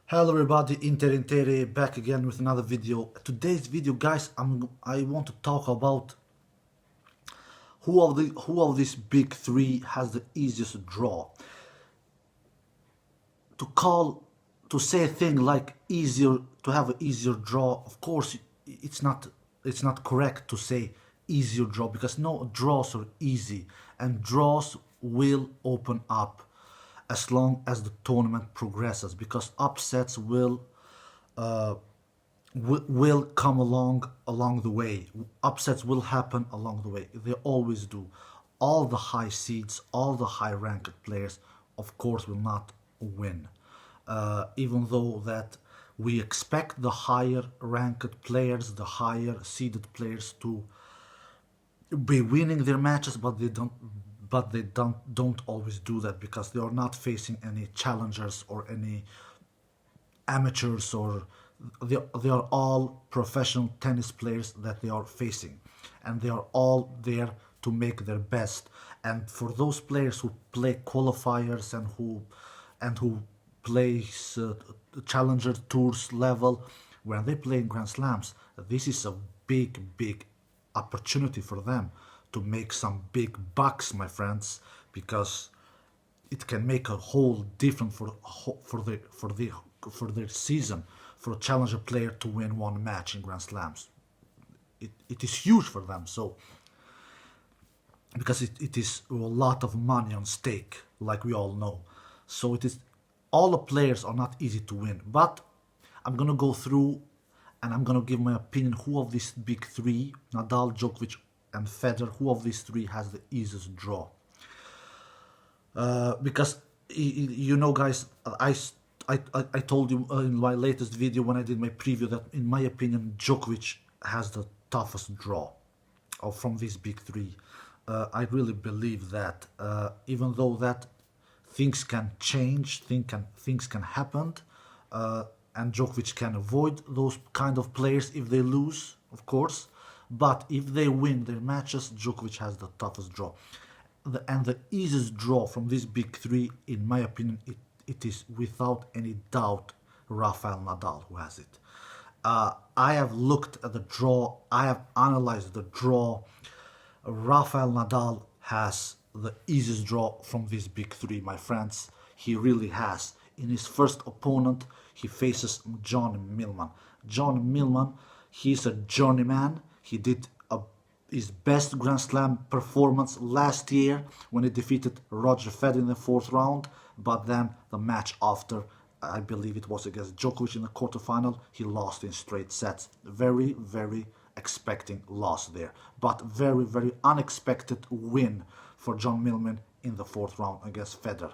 Hello everybody, Inter back again with another video. Today's video, guys, I want to talk about who of these big three has the easiest draw. To say a thing like easier to have an easier draw, of course it's not correct to say easier draw, because no draws are easy, and draws will open up as long as the tournament progresses, because upsets will come along the way. Upsets will happen along the way. They always do. All the high seeds, all the high ranked players, of course, will not win. Even though that we expect the higher ranked players, the higher seeded players to be winning their matches, but they don't always do that, because they are not facing any challengers or any amateurs, or they are all professional tennis players that they are facing, and they are all there to make their best. And for those players who play qualifiers and who plays challenger tours level, when they play in Grand Slams, this is a big opportunity for them to make some big bucks, my friends, because it can make a whole difference for their season, for a challenger player to win one match in Grand Slams. It is huge for them, so because it is a lot of money on stake, like we all know. So it is, all the players are not easy to win, but I'm gonna go through and I'm gonna give my opinion who of these big three, Nadal, Djokovic and Federer, who of these three has the easiest draw. Because you know, guys, I told you in my latest video when I did my preview that in my opinion Djokovic has the toughest draw from these big three. I really believe that, even though that things can change, things can happen, and Djokovic can avoid those kind of players if they lose, of course. But if they win their matches, Djokovic has the toughest draw. And the easiest draw from these big three, in my opinion, it is without any doubt Rafael Nadal who has it. I have looked at the draw, I have analyzed the draw. Rafael Nadal has the easiest draw from these big three, my friends. He really has. In his first opponent, he faces John Millman. John Millman, he's a journeyman. He did his best Grand Slam performance last year when he defeated Roger Federer in the fourth round, but then the match after, I believe it was against Djokovic in the quarterfinal, he lost in straight sets. Very expecting loss there, but very unexpected win for John Millman in the fourth round against Federer.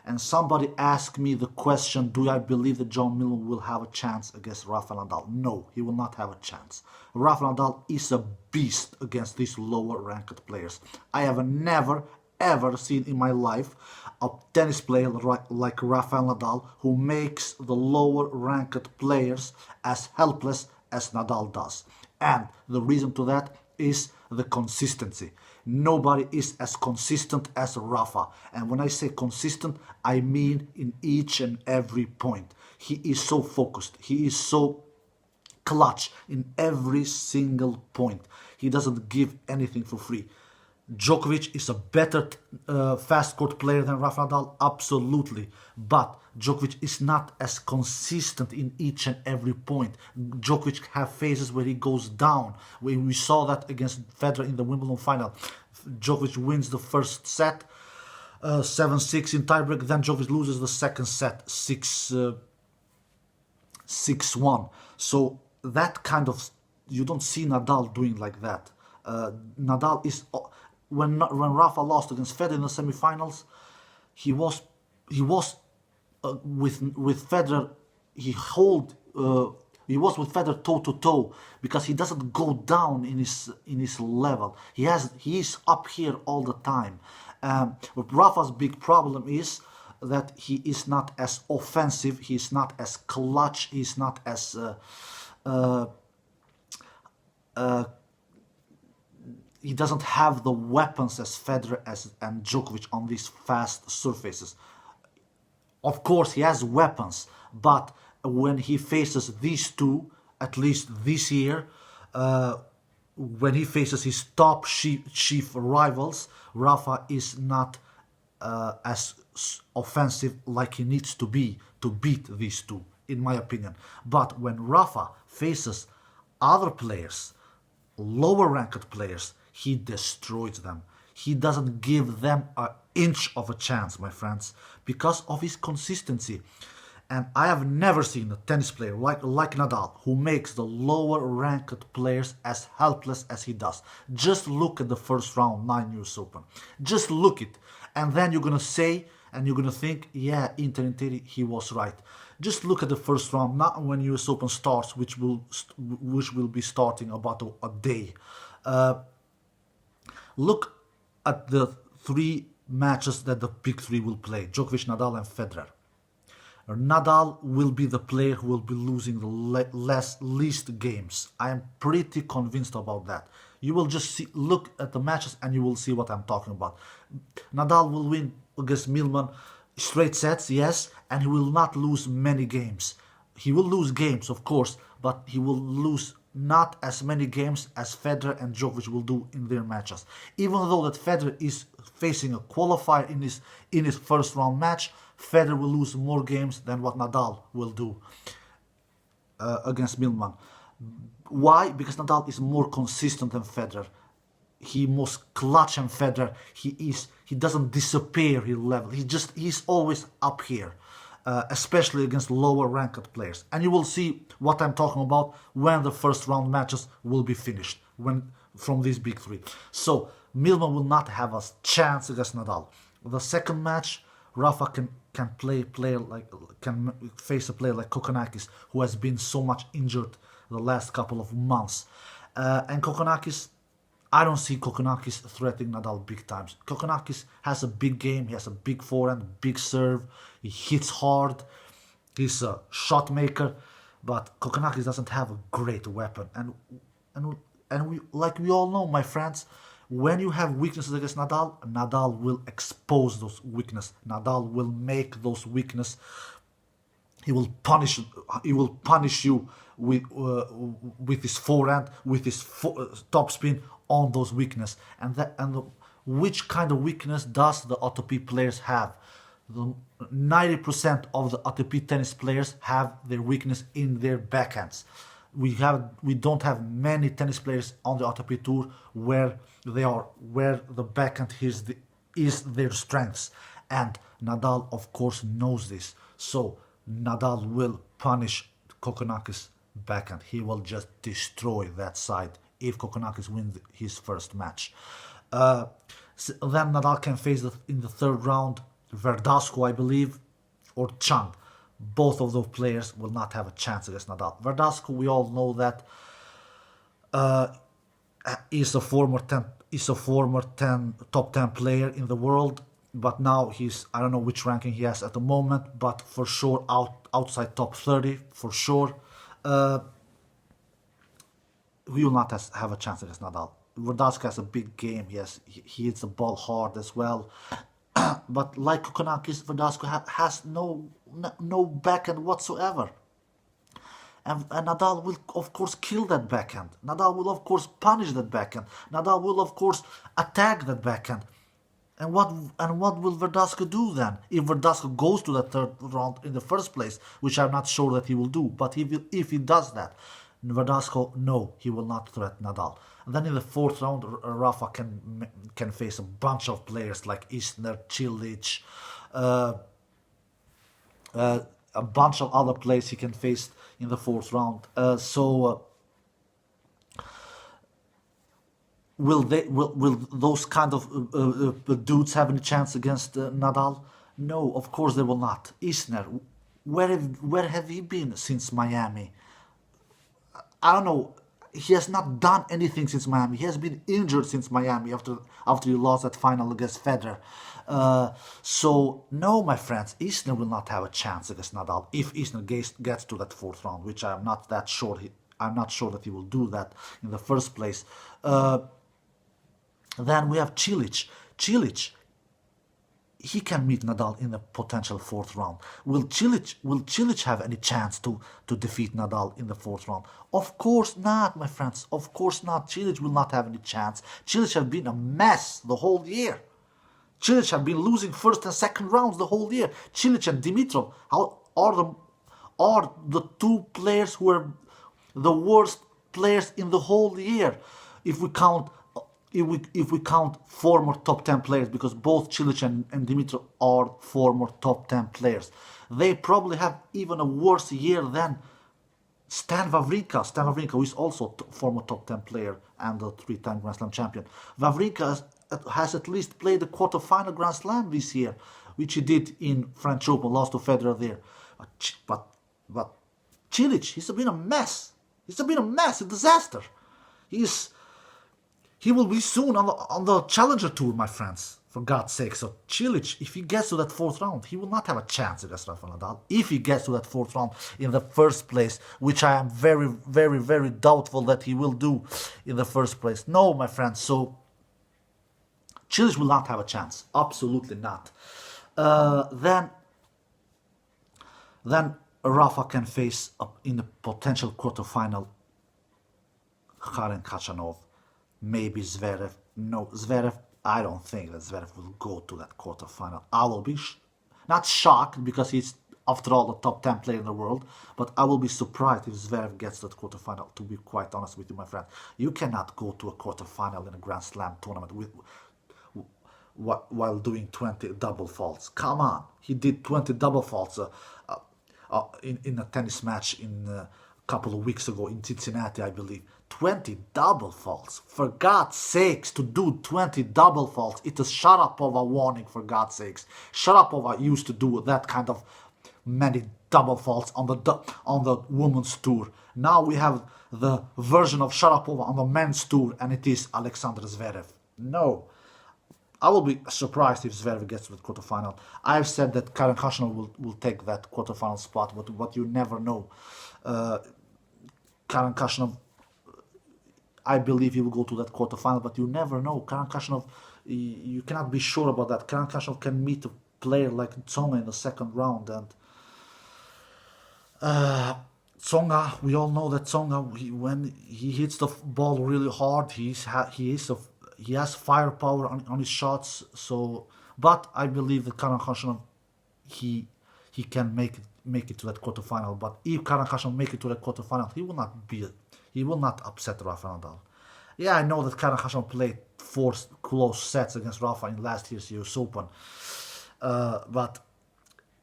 And somebody asked me the question, do I believe that John Millman will have a chance against Rafael Nadal? No, he will not have a chance. Rafael Nadal is a beast against these lower ranked players. I have never ever seen in my life a tennis player like Rafael Nadal who makes the lower ranked players as helpless as Nadal does. And the reason to that is the consistency. Nobody is as consistent as Rafa. And when I say consistent, I mean in each and every point. He is so focused. He is so clutch in every single point. He doesn't give anything for free. Djokovic is a better fast court player than Rafa Nadal, absolutely. But Djokovic is not as consistent in each and every point. Djokovic has phases where he goes down. We saw that against Federer in the Wimbledon final. Djokovic wins the first set, 7-6 in tiebreak. Then Djokovic loses the second set, 6-1. So that kind of, you don't see Nadal doing like that. Nadal is, when Rafa lost against Federer in the semifinals, he was with Federer. He was with Federer toe to toe, because he doesn't go down in his level. He is up here all the time. But Rafa's big problem is that he is not as offensive. He is not as clutch. He is not as he doesn't have the weapons as Federer and Djokovic on these fast surfaces. Of course, he has weapons, but when he faces these two, at least this year, when he faces his top chief rivals, Rafa is not as offensive like he needs to be to beat these two, in my opinion. But when Rafa faces other players, lower ranked players, he destroys them. He doesn't give them an inch of a chance, my friends, because of his consistency. And I have never seen a tennis player like Nadal who makes the lower ranked players as helpless as he does. Just look at the first round, 9 US Open. Just look it. And then you're going to say, and you're going to think, yeah, Inter in theory, he was right. Just look at the first round, not when US Open starts, which will be starting about a day. Look at the 3 matches that the big 3 will play: Djokovic, Nadal, and Federer. Nadal will be the player who will be losing the least games. I am pretty convinced about that. You will just look at the matches and you will see what I'm talking about. Nadal will win against Millman straight sets, yes, and he will not lose many games. He will lose games, of course, but he will lose not as many games as Federer and Djokovic will do in their matches. Even though that Federer is facing a qualifier in his first round match, Federer will lose more games than what Nadal will do against Millman. Why? Because Nadal is more consistent than Federer. He most clutch than Federer. He doesn't disappear his level. He's always up here, especially against lower ranked players. And you will see what I'm talking about when the first round matches will be finished, from these big 3. So Millman will not have a chance against Nadal. The second match, Rafa can face a player like Kokkinakis, who has been so much injured the last couple of months. And Kokkinakis, I don't see Kokkinakis threatening Nadal big times. Kokkinakis has a big game. He has a big forehand, big serve. He hits hard. He's a shot maker, but Kokkinakis doesn't have a great weapon. And we all know, my friends, when you have weaknesses against Nadal, Nadal will expose those weaknesses. Nadal will make those weaknesses. He will punish you with his forehand, with his topspin on those weaknesses. Which kind of weakness does the ATP players have? 90% of the ATP tennis players have their weakness in their backhands. We don't have many tennis players on the ATP tour where the backhand is their strengths, and Nadal of course knows this. So Nadal will punish Kokkinakis' backhand. He will just destroy that side if Kokkinakis wins his first match. Then Nadal can face in the third round Verdasco, I believe, or Chang. Both of those players will not have a chance against Nadal. Verdasco, we all know that is a former top 10 player in the world, but now I don't know which ranking he has at the moment, but for sure outside top 30 for sure. He will not have a chance against Nadal. Verdasco has a big game. Yes, he hits the ball hard as well. But like Kokkinakis, Verdasco has no backhand whatsoever. And Nadal will, of course, kill that backhand. Nadal will, of course, punish that backhand. Nadal will, of course, attack that backhand. And what will Verdasco do then? If Verdasco goes to the third round in the first place, which I'm not sure that he will do, but if he does that, Verdasco, no, he will not threaten Nadal. And then in the fourth round, Rafa can face a bunch of players like Isner, Cilic, a bunch of other players he can face in the fourth round. Will those kind of dudes have any chance against Nadal? No, of course they will not. Isner, where have he been since Miami? I don't know. He has not done anything since Miami. He has been injured since Miami after he lost that final against Federer. So no, my friends, Isner will not have a chance against Nadal if Isner gets to that fourth round, which I'm not that sure. I'm not sure that he will do that in the first place. Then we have Cilic. Cilic, he can meet Nadal in the potential fourth round. Will Cilic have any chance to defeat Nadal in the fourth round? Of course not, my friends. Of course not. Cilic will not have any chance. Cilic has been a mess the whole year. Cilic have been losing first and second rounds the whole year. Cilic and Dimitrov are the two players who are the worst players in the whole year, if we count former top 10 players, because both Cilic and Dimitrov are former top 10 players. They probably have even a worse year than Stan Wawrinka, who is also former top 10 player and a three-time Grand Slam champion. Wawrinka has at least played the quarter-final Grand Slam this year, which he did in French Open, lost to Federer there. But Cilic, he's been a mess. He's been a mess, a disaster. He will be soon on the Challenger Tour, my friends, for God's sake. So Cilic, if he gets to that fourth round, he will not have a chance against Rafael Nadal. If he gets to that fourth round in the first place, which I am very, very, very doubtful that he will do in the first place. No, my friends. So Cilic will not have a chance. Absolutely not. Then Rafa can face in the potential quarterfinal Karen Khachanov. Maybe Zverev. No, Zverev, I don't think that Zverev will go to that quarterfinal. I will be not shocked, because he's, after all, the top 10 player in the world, but I will be surprised if Zverev gets to that quarterfinal, to be quite honest with you, my friend. You cannot go to a quarterfinal in a Grand Slam tournament while doing 20 double faults. Come on. He did 20 double faults in a tennis match a couple of weeks ago in Cincinnati, I believe. 20 double faults. For God's sakes, to do 20 double faults, it is Sharapova warning, for God's sakes. Sharapova used to do that kind of many double faults on the women's tour. Now we have the version of Sharapova on the men's tour, and it is Alexander Zverev. No. I will be surprised if Zverev gets to the quarterfinal. I've said that Karen Khachanov will take that quarterfinal spot, but what you never know. Karen Khachanov, I believe he will go to that quarterfinal, but you never know. Karen Khachanov, you cannot be sure about that. Karen Khachanov can meet a player like Tsonga in the second round, and Tsonga, we all know that Tsonga, when he hits the ball really hard, he has firepower on his shots. So, but I believe that Karen Khachanov, he can make it to that quarterfinal. But if Karen Khachanov make it to that quarterfinal, he will not upset Rafael Nadal. Yeah, I know that Karen Khachanov played 4 close sets against Rafa in last year's US Open, but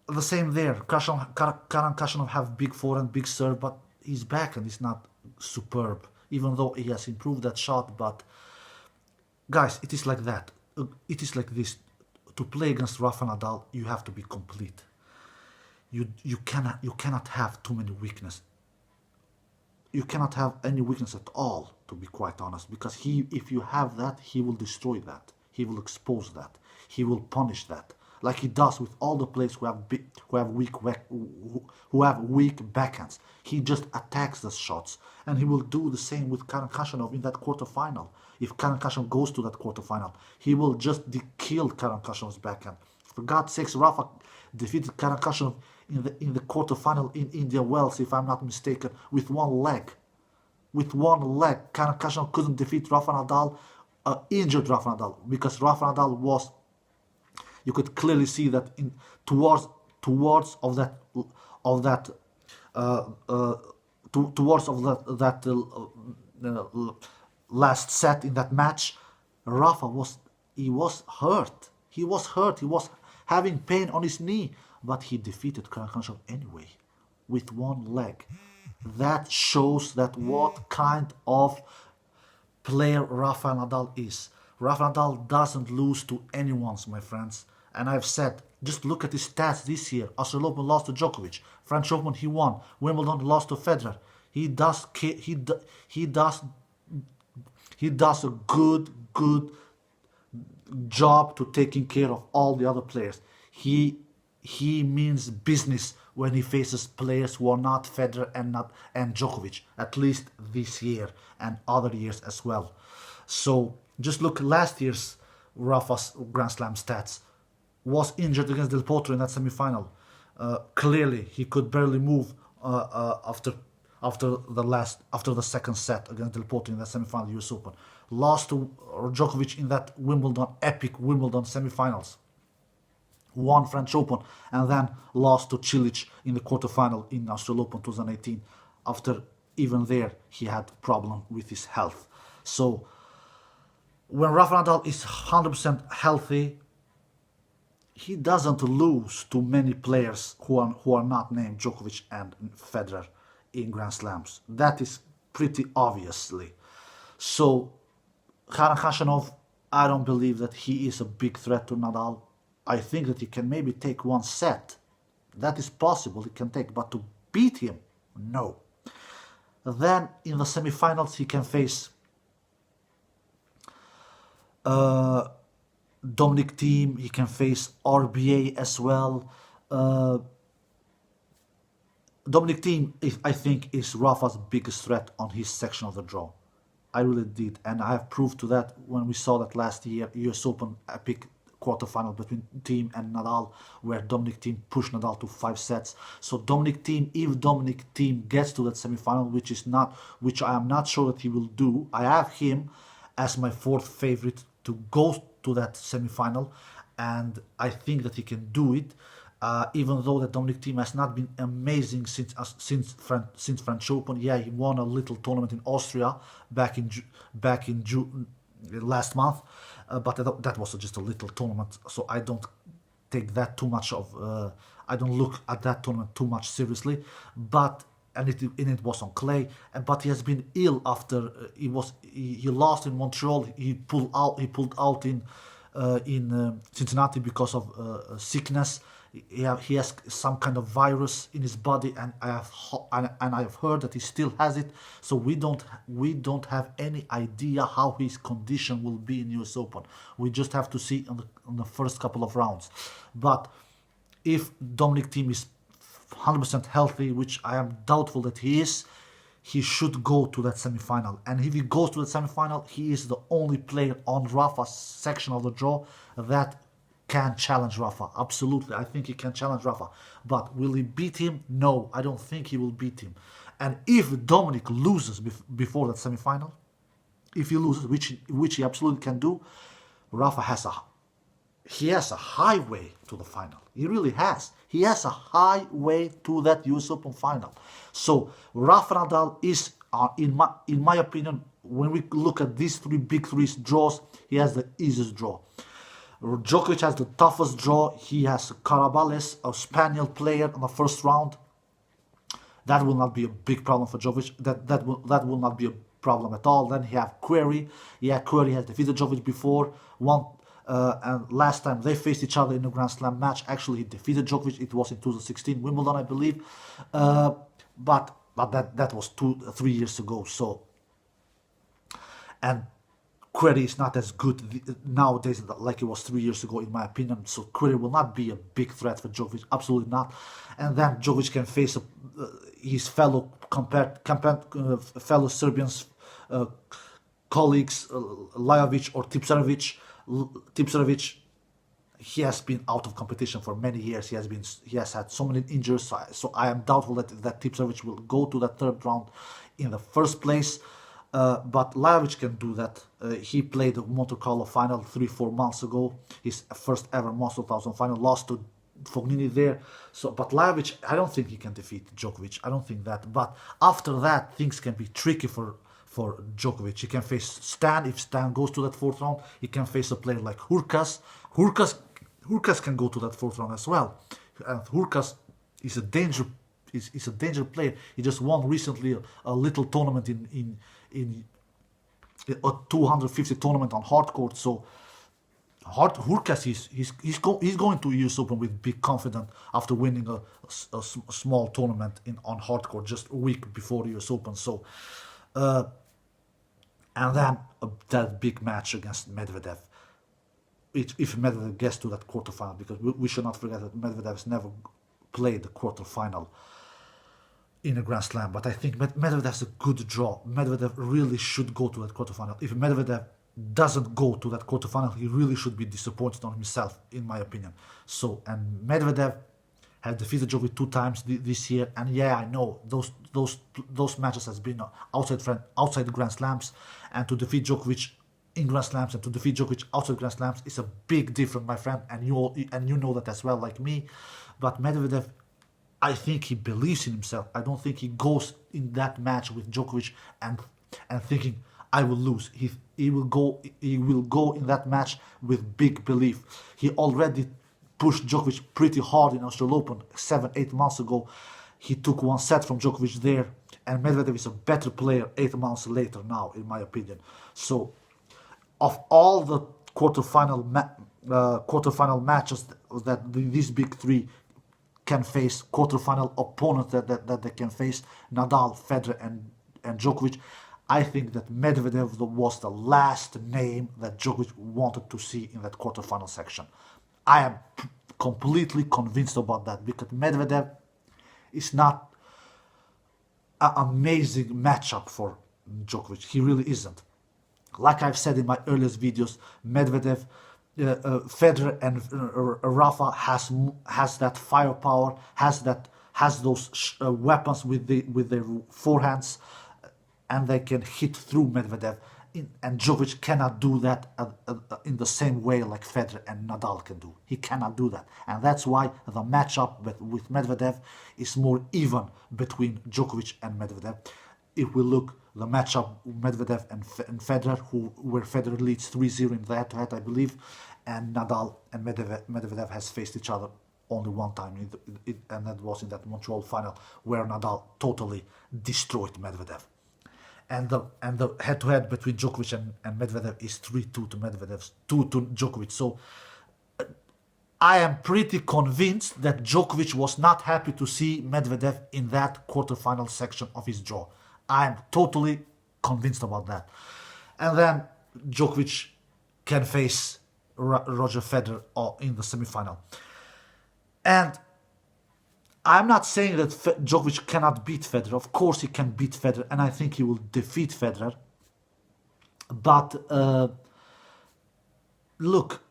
the same there. Karen Khachanov have big forehand, big serve, but his backhand is not superb, even though he has improved that shot. But guys, it is like that. It is like this. To play against Rafael Nadal, you have to be complete. You cannot have too many weaknesses. You cannot have any weakness at all, to be quite honest, because if you have that, he will destroy that. He will expose that. He will punish that, like he does with all the players who have weak backhands. He just attacks the shots, and he will do the same with Karen Khachanov in that quarterfinal. If Karen Khachanov goes to that quarterfinal, he will just kill Karen Khachanov's backhand. For God's sakes, Rafa defeated Karen Khachanov in the quarterfinal in India Wells, if I'm not mistaken, with one leg. With one leg, Karen Khachanov couldn't defeat Rafael Nadal, injured Rafael Nadal, because Rafael Nadal was, you could clearly see that towards that last set in that match, Rafa was hurt. He was hurt. He was having pain on his knee, but he defeated Karen Khachanov anyway with one leg. That shows that what kind of player Rafael Nadal is. Rafael Nadal doesn't lose to anyone, my friends. And I've said, just look at his stats this year. Australian Open lost to Djokovic. French Open he won. Wimbledon lost to Federer. He does a good job to taking care of all the other players. He means business when he faces players who are not Federer and Djokovic, at least this year and other years as well. So just look at last year's Rafa's Grand Slam stats. was injured against Del Potro in that semi-final. Clearly, he could barely move after the second set against Del Potro in that semi-final US Open. Lost to Djokovic in that epic Wimbledon semi-finals. Won French Open and then lost to Cilic in the quarterfinal in Australian Open 2018. After even there, he had problem with his health. So when Rafa Nadal is 100% healthy, he doesn't lose to many players who are not named Djokovic and Federer in Grand Slams. That is pretty obviously. So Karen Khachanov, I don't believe that he is a big threat to Nadal. I think that he can maybe take one set. That is possible, he can take, but to beat him, no. Then in the semi-finals he can face Dominic Thiem, he can face RBA as well. Dominic Thiem, I think, is Rafa's biggest threat on his section of the draw. I really did, and I have proof to that when we saw that last year US Open epic quarterfinal between Thiem and Nadal, where Dominic Thiem pushed Nadal to 5 sets. So Dominic Thiem, if Dominic Thiem gets to that semi-final, which I am not sure that he will do, I have him as my 4th favorite to go to that semi-final, and I think that he can do it. Even though that Dominic Thiem has not been amazing since French Open. Yeah, he won a little tournament in Austria back in June last month, but that was just a little tournament. So I don't take that too much of. I don't look at that tournament too much seriously. But it was on clay. But he has been ill after he lost in Montreal. He pulled out in Cincinnati because of sickness. He has some kind of virus in his body, and I have heard that he still has it. So we don't have any idea how his condition will be in US Open. We just have to see on the first couple of rounds. But if Dominic Thiem is 100% healthy, which I am doubtful that he is, he should go to that semi-final. And if he goes to that semi-final, he is the only player on Rafa's section of the draw that can challenge Rafa. Absolutely, I think he can challenge Rafa. But will he beat him? No, I don't think he will beat him. And if Dominic loses before that semi-final, if he loses, which he absolutely can do, Rafa has a highway to the final. He really has. He has a highway to that US Open final. So Rafa Nadal is, in my opinion, when we look at these big three draws, he has the easiest draw. Djokovic has the toughest draw. He has Carabales, a Spaniel player, in the first round. That will not be a big problem for Djokovic. That will not be a problem at all. Then you have Querrey. Yeah, Querrey has defeated Djokovic before. And last time they faced each other in a Grand Slam match, actually he defeated Djokovic. It was in 2016 Wimbledon, I believe. But that was 3 years ago. So, and Querrey is not as good nowadays like it was 3 years ago, in my opinion. So Querrey will not be a big threat for Djokovic, absolutely not. And then Djokovic can face his fellow Serbians colleagues, Lajovic or Tipsarevic. Tipsarevic, he has been out of competition for many years. He has had so many injuries. So I am doubtful that Tipsarevic will go to that third round in the first place. But Lajovic can do that. He played the Monte Carlo final 3-4 months ago. His first ever Monster 1000 final, lost to Fognini there. So, but Lajovic, I don't think he can defeat Djokovic. I don't think that. But after that, things can be tricky for Djokovic. He can face Stan. If Stan goes to that fourth round, he can face a player like Hurkacz. Hurkacz can go to that fourth round as well. And Hurkacz is a danger. Is a danger player. He just won recently a little tournament in a 250 tournament on hard court. So Hurkacz he's going to US Open with big confidence after winning a small tournament on hard court just a week before the US Open. So and then that big match against Medvedev. If Medvedev gets to that quarterfinal, because we should not forget that Medvedev has never played the quarterfinal in a Grand Slam. But I think Medvedev has a good draw. Medvedev really should go to that quarterfinal. If Medvedev doesn't go to that quarterfinal, he really should be disappointed on himself, in my opinion. So, and Medvedev has defeated Djokovic 2 times this year, and yeah, I know those matches has been outside Grand Slams, and to defeat Djokovic in Grand Slams and to defeat Djokovic outside Grand Slams is a big difference, my friend, and you know that as well, like me. But Medvedev, I think he believes in himself. I don't think he goes in that match with Djokovic and thinking I will lose. He will go in that match with big belief. He already pushed Djokovic pretty hard in Australian Open 7-8 months ago. He took 1 set from Djokovic there, and Medvedev is a better player 8 months later now, in my opinion. So, of all the quarterfinal matches that these big three can face, quarterfinal opponents that they can face, Nadal, Federer, and Djokovic, I think that Medvedev was the last name that Djokovic wanted to see in that quarterfinal section. I am completely convinced about that, because Medvedev is not an amazing matchup for Djokovic. He really isn't. Like I've said in my earliest videos, Medvedev, Federer, and Rafa has that firepower, has those weapons with their forehands, and they can hit through Medvedev. And Djokovic cannot do that in the same way like Federer and Nadal can do. He cannot do that, and that's why the matchup with Medvedev is more even between Djokovic and Medvedev. If we look the matchup Medvedev and Federer, where Federer leads 3-0 in the head-to-head, I believe, and Nadal and Medvedev has faced each other only one time, and that was in that Montreal final where Nadal totally destroyed Medvedev. And the head-to-head between Djokovic and Medvedev is 3-2 to Medvedev's 2 to Djokovic. So I am pretty convinced that Djokovic was not happy to see Medvedev in that quarterfinal section of his draw. I am totally convinced about that. And then Djokovic can face Roger Federer in the semifinal. And I'm not saying that Djokovic cannot beat Federer. Of course he can beat Federer, and I think he will defeat Federer. But look,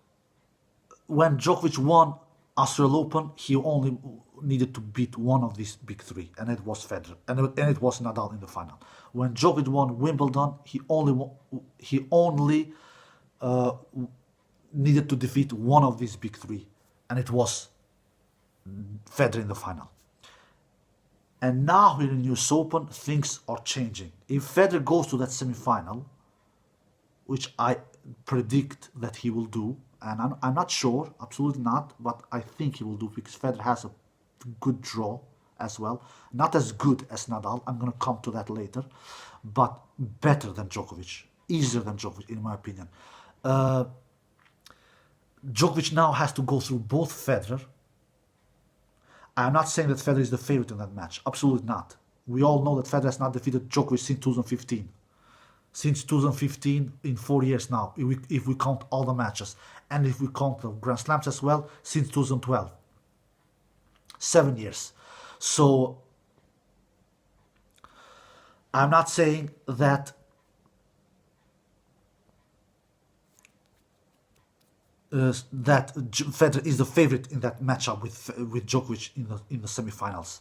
when Djokovic won Australian Open, he only needed to beat one of these big three, and it was Federer, and it was Nadal in the final. When Djokovic won Wimbledon, he only needed to defeat one of these big three, and it was Federer in the final. And now here in US Open, things are changing. If Federer goes to that semi-final, which I predict that he will do, and I'm not sure, absolutely not, but I think he will do, because Federer has a good draw as well. Not as good as Nadal, I'm going to come to that later, but better than Djokovic, easier than Djokovic in my opinion. Djokovic now has to go through both Federer. I'm not saying that Federer is the favorite in that match, absolutely not. We all know that Federer has not defeated Djokovic since 2015. Since 2015, in 4 years now, if we count all the matches. And if we count the Grand Slams as well, since 2012. 7 years. So, I'm not saying that Federer is the favorite in that matchup with Djokovic in the semifinals.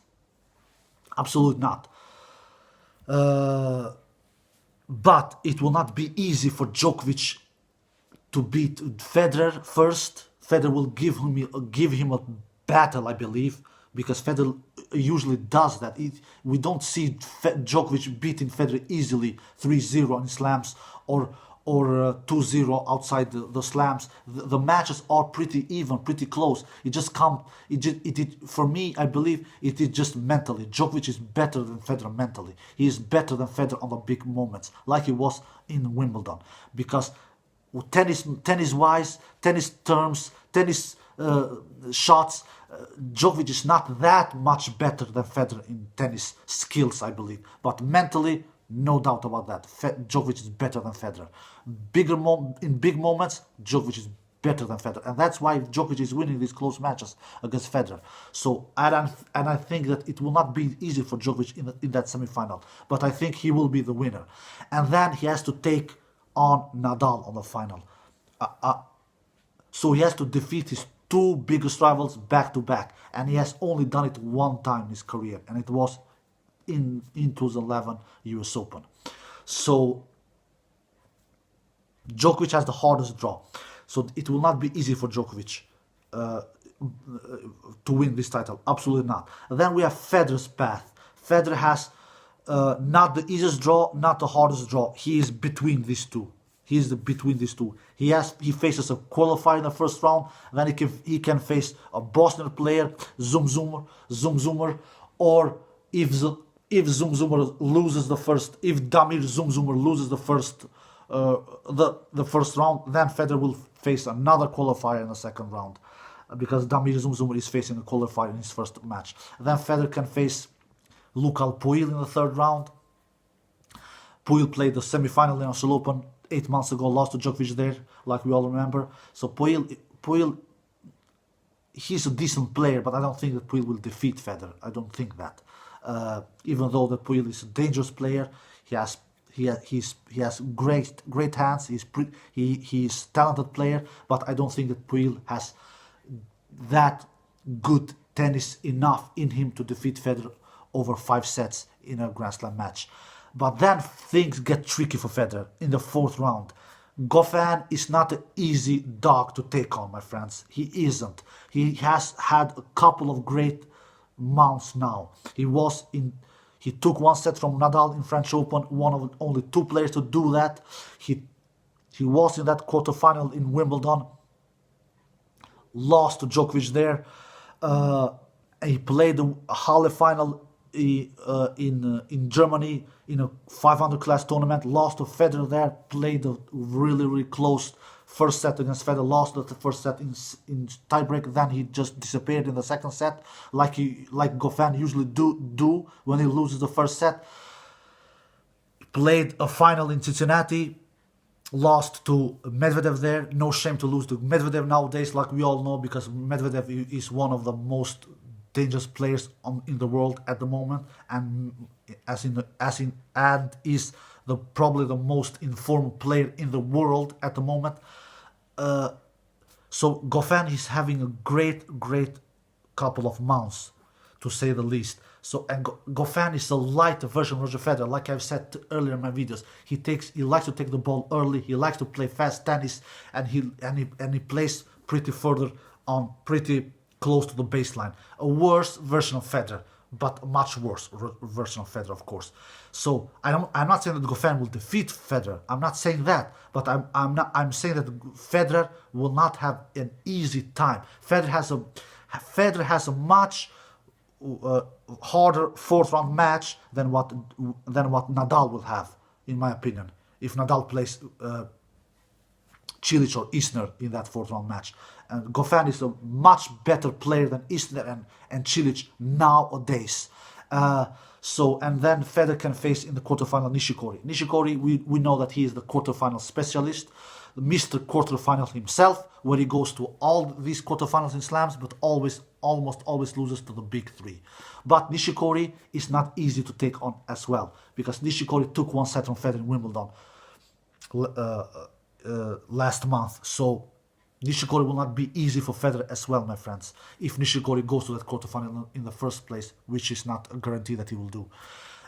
Absolutely not. But it will not be easy for Djokovic to beat Federer first. Federer will give him a battle, I believe, because Federer usually does that. We don't see Djokovic beating Federer easily 3-0 in slams or 2-0 outside the slams. The matches are pretty even, pretty close. For me, I believe it is just mentally. Djokovic is better than Federer mentally. He is better than Federer on the big moments, like he was in Wimbledon. Because tennis-wise, tennis terms, tennis shots, Djokovic is not that much better than Federer in tennis skills, I believe. But mentally, no doubt about that. Djokovic is better than Federer. In big moments, Djokovic is better than Federer, and that's why Djokovic is winning these close matches against Federer. So, and I think that it will not be easy for Djokovic in that semi-final, but I think he will be the winner. And then he has to take on Nadal on the final. So he has to defeat his two biggest rivals back to back, and he has only done it one time in his career, and it was in 2011 US Open. So Djokovic has the hardest draw, so it will not be easy for Djokovic to win this title. Absolutely not. Then we have Federer's path. Federer has not the easiest draw, not the hardest draw. He is between these two. He is between these two. He faces a qualifier in the first round. Then he can face a Bosnian player, Zum Zummer, or if Zum Zummer loses the first, if Damir Zum Zummer loses the first round, then Federer will face another qualifier in the second round, because Damir Zum Zummer is facing a qualifier in his first match. Then Federer can face Luca Puig in the third round. Puig played the semi-final in Australian Open 8 months ago, lost to Djokovic there, like we all remember. So Puig, he's a decent player, but I don't think that Puig will defeat Federer. I don't think that. Even though that Puig is a dangerous player, he has great hands. He's talented player, but I don't think that Puig has that good tennis enough in him to defeat Federer over 5 sets in a Grand Slam match. But then things get tricky for Federer in the fourth round. Goffin is not an easy dog to take on, my friends. He isn't. He has had a couple of great months now. He took 1 set from Nadal in French Open, one of only 2 players to do that. He was in that quarterfinal in Wimbledon, lost to Djokovic there. He played the Halle final in Germany in a 500 class tournament, lost to Federer there, played a really close first set against Federer, lost the first set in tiebreak, then he just disappeared in the second set, like Goffin usually do when he loses the first set. Played a final in Cincinnati, lost to Medvedev there. No shame to lose to Medvedev nowadays, like we all know, because Medvedev is one of the most dangerous players in the world at the moment, and is probably the most informed player in the world at the moment. So Goffin is having a great couple of months, to say the least. So, and Goffin is a light version of Roger Federer, like I've said earlier in my videos. He likes to take the ball early. He likes to play fast tennis, and he plays pretty close to the baseline. A worse version of Federer, but a much worse version of Federer, of course. So I'm not saying that Goffin will defeat Federer. I'm not saying that, but I'm saying that Federer will not have an easy time. Federer has a much harder fourth round match than what Nadal will have, in my opinion, if Nadal plays Cilic or Isner in that fourth round match. And Goffin is a much better player than Isner and Cilic nowadays. And then Federer can face in the quarterfinal Nishikori. Nishikori, we know that he is the quarterfinal specialist, Mr. Quarterfinal himself, where he goes to all these quarterfinals in slams, but almost always loses to the big 3. But Nishikori is not easy to take on as well, because Nishikori took 1 set from Federer in Wimbledon last month. So Nishikori will not be easy for Federer as well, my friends, if Nishikori goes to that quarterfinal in the first place, which is not a guarantee that he will do.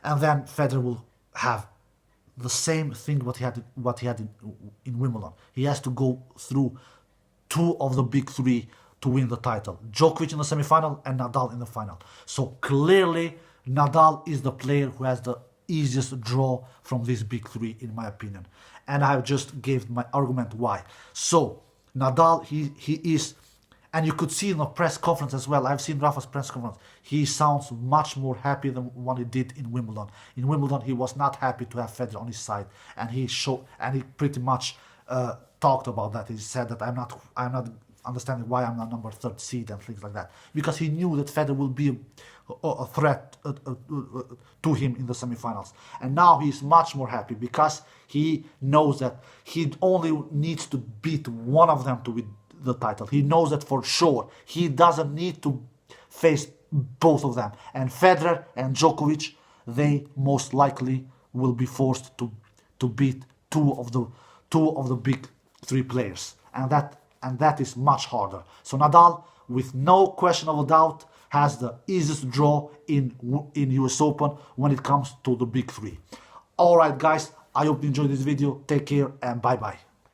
And then Federer will have the same thing what he had in Wimbledon. He has to go through 2 of the big 3 to win the title. Djokovic in the semi-final and Nadal in the final. So clearly Nadal is the player who has the easiest draw from these big 3, in my opinion. And I just gave my argument why. So Nadal, he is, and you could see in the press conference as well. I've seen Rafa's press conference. He sounds much more happy than what he did in Wimbledon. In Wimbledon, he was not happy to have Federer on his side, and he pretty much talked about that. He said that I'm not understanding why I'm not number 3rd seed and things like that, because he knew that Federer will be a threat to him in the semifinals. And now he's much more happy, because he knows that he only needs to beat one of them to win the title. He knows that for sure. He doesn't need to face both of them. And Federer and Djokovic, they most likely will be forced to beat two two of the big three players, and that is much harder. So Nadal, with no question of a doubt, has the easiest draw in US Open when it comes to the big three. Alright guys, I hope you enjoyed this video. Take care and bye bye.